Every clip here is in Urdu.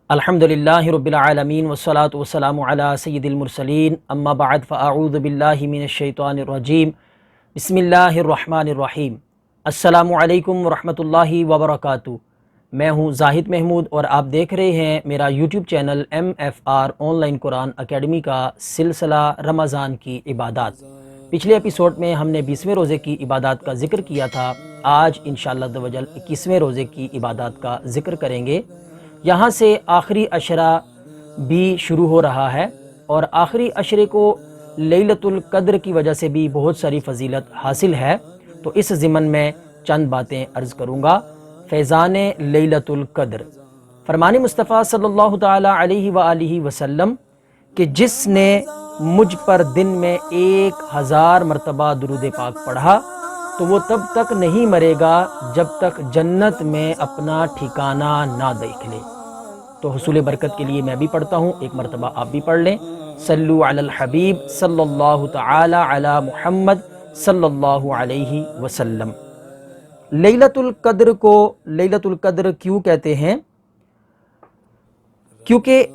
الحمدللہ رب العالمین والصلاة والسلام علی سید المرسلین اما بعد فاعوذ باللہ من الشیطان الرجیم بسم اللہ الرحمن الرحیم۔ السلام علیکم ورحمۃ اللہ وبرکاتہ۔ میں ہوں زاہد محمود اور آپ دیکھ رہے ہیں میرا YouTube channel MFR on line Quran academy کا سلسلہ رمضان کی عبادات۔ پچھلے ایپیسوڈ میں ہم نے 20ویں روزے کی عبادات کا ذکر کیا تھا۔ آج انشاءاللہ عز و جل 21ویں روزے کی عبادات کا ذکر کریں گے۔ یہاں سے آخری عشرہ بھی شروع ہو رہا ہے اور آخری عشرے کو لیلۃ القدر کی وجہ سے بھی بہت ساری فضیلت حاصل ہے، تو اس ضمن میں چند باتیں عرض کروں گا۔ فیضان لیلۃ القدر، فرمان مصطفیٰ صلی اللہ تعالی علیہ وآلہ وسلم کہ جس نے مجھ پر دن میں 1000 مرتبہ درود پاک پڑھا تو وہ تب تک نہیں مرے گا جب تک جنت میں اپنا ٹھکانہ نہ دیکھ لے۔ تو حصول برکت کے لیے میں بھی پڑھتا ہوں، ایک مرتبہ آپ بھی پڑھ لیں۔ صلو علی الحبیب صلی اللہ تعالی علی محمد صلی اللہ علیہ وسلم۔ لیلۃ القدر کو لیلۃ القدر کیوں کہتے ہیں؟ کیونکہ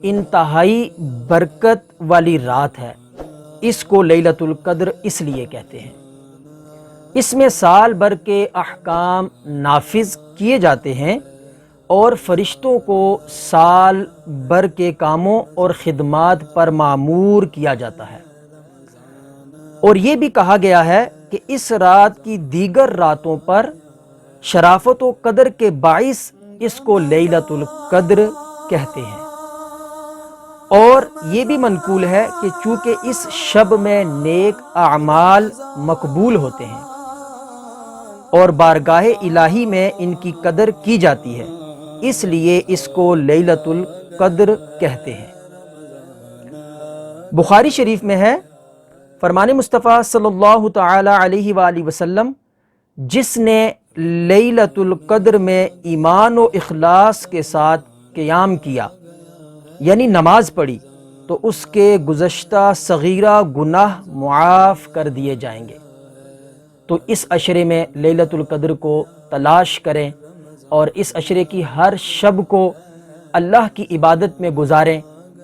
انتہائی برکت والی رات ہے، اس کو لیلۃ القدر اس لیے کہتے ہیں۔ اس میں سال بھر کے احکام نافذ کیے جاتے ہیں اور فرشتوں کو سال بھر کے کاموں اور خدمات پر مامور کیا جاتا ہے، اور یہ بھی کہا گیا ہے کہ اس رات کی دیگر راتوں پر شرافت و قدر کے باعث اس کو لیلۃ القدر کہتے ہیں۔ اور یہ بھی منقول ہے کہ چونکہ اس شب میں نیک اعمال مقبول ہوتے ہیں اور بارگاہ الہی میں ان کی قدر کی جاتی ہے، اس لیے اس کو لیلۃ القدر کہتے ہیں۔ بخاری شریف میں ہے، فرمان مصطفیٰ صلی اللہ تعالی علیہ وآلہ وسلم جس نے لیلۃ القدر میں ایمان و اخلاص کے ساتھ قیام کیا، یعنی نماز پڑھی، تو اس کے گزشتہ صغیرہ گناہ معاف کر دیے جائیں گے۔ تو اس عشرے میں لیلۃ القدر کو تلاش کریں اور اس عشرے کی ہر شب کو اللہ کی عبادت میں گزاریں۔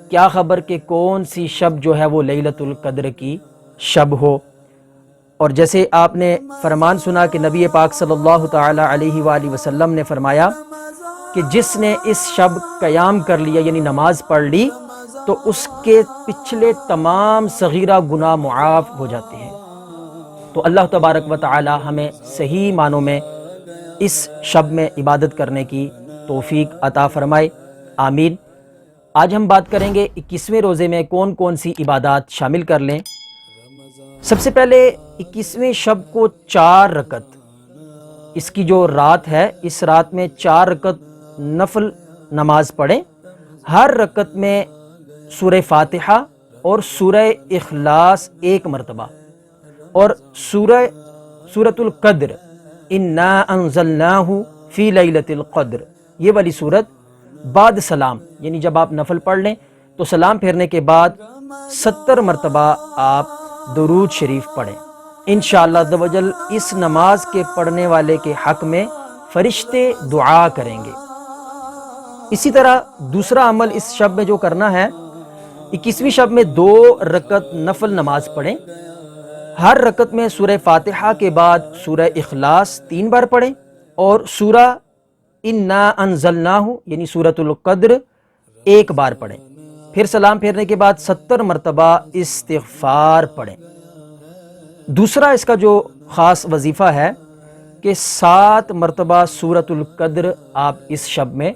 کیا خبر کہ کون سی شب جو ہے وہ لیلۃ القدر کی شب ہو۔ اور جیسے آپ نے فرمان سنا کہ نبی پاک صلی اللہ تعالی علیہ وآلہ وسلم نے فرمایا کہ جس نے اس شب قیام کر لیا، یعنی نماز پڑھ لی، تو اس کے پچھلے تمام صغیرہ گناہ معاف ہو جاتے ہیں۔ تو اللہ تبارک و تعالی ہمیں صحیح معنوں میں اس شب میں عبادت کرنے کی توفیق عطا فرمائے، آمین۔ آج ہم بات کریں گے 21ویں روزے میں کون کون سی عبادات شامل کر لیں۔ سب سے پہلے 21ویں شب کو 4 رکعت، اس کی جو رات ہے، اس رات میں 4 رکعت نفل نماز پڑھیں۔ ہر رکعت میں سورہ فاتحہ اور سورہ اخلاص 1 مرتبہ، اور سورۃ القدر انا انزلناہ فی لیلۃ القدر، یہ والی سورت بعد سلام، یعنی جب آپ نفل پڑھ لیں تو سلام پھیرنے کے بعد 70 مرتبہ آپ درود شریف پڑھیں۔ انشاءاللہ عز و جل اس نماز کے پڑھنے والے کے حق میں فرشتے دعا کریں گے۔ اسی طرح دوسرا عمل اس شب میں جو کرنا ہے، 21ویں شب میں 2 رکعت نفل نماز پڑھیں۔ ہر رکعت میں سورہ فاتحہ کے بعد سورہ اخلاص 3 بار پڑھیں اور سورہ انا انزلناہ یعنی سورۃ القدر 1 بار پڑھیں۔ پھر سلام پھیرنے کے بعد 70 مرتبہ استغفار پڑھیں۔ دوسرا اس کا جو خاص وظیفہ ہے کہ 7 مرتبہ سورۃ القدر آپ اس شب میں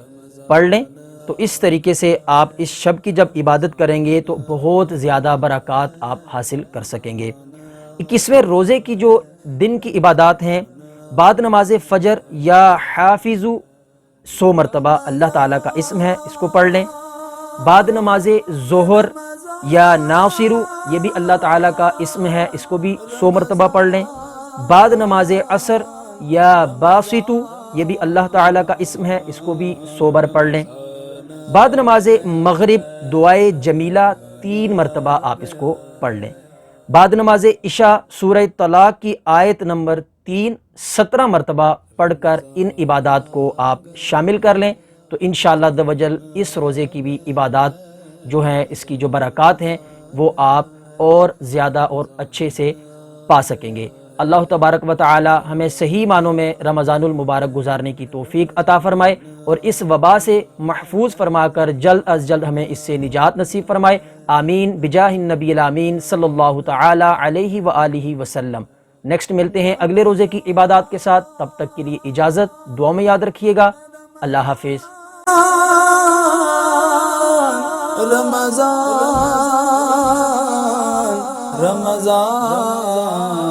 پڑھ لیں۔ تو اس طریقے سے آپ اس شب کی جب عبادت کریں گے تو بہت زیادہ برکات آپ حاصل کر سکیں گے۔ 21ویں روزے کی جو دن کی عبادات ہیں، بعد نماز فجر یا حافظو 100 مرتبہ اللہ تعالیٰ کا اسم ہے، اس کو پڑھ لیں۔ بعد نماز ظہر یا ناصرو، یہ بھی اللہ تعالیٰ کا اسم ہے، اس کو بھی 100 مرتبہ پڑھ لیں۔ بعد نماز عصر یا باسطو، یہ بھی اللہ تعالیٰ کا اسم ہے، اس کو بھی 100 بار پڑھ لیں۔ بعد نماز مغرب دعائے جمیلہ 3 مرتبہ آپ اس کو پڑھ لیں۔ بعد نماز عشاء سورہ طلاق کی آیت نمبر 3 17 مرتبہ پڑھ کر ان عبادات کو آپ شامل کر لیں، تو تو انشاءاللہ عز و جل اس روزے کی بھی عبادات جو ہیں، اس کی جو برکات ہیں، وہ آپ اور زیادہ اور اچھے سے پا سکیں گے۔ اللہ تبارک و تعالی ہمیں صحیح معنوں میں رمضان المبارک گزارنے کی توفیق عطا فرمائے اور اس وبا سے محفوظ فرما کر جلد از جلد ہمیں اس سے نجات نصیب فرمائے، آمین بجاہ النبی الامین صلی اللہ تعالی علیہ وآلہ وسلم۔ نیکسٹ ملتے ہیں اگلے روزے کی عبادات کے ساتھ، تب تک کے لیے اجازت، دعا میں یاد رکھیے گا، اللہ حافظ۔ رمضان رمضان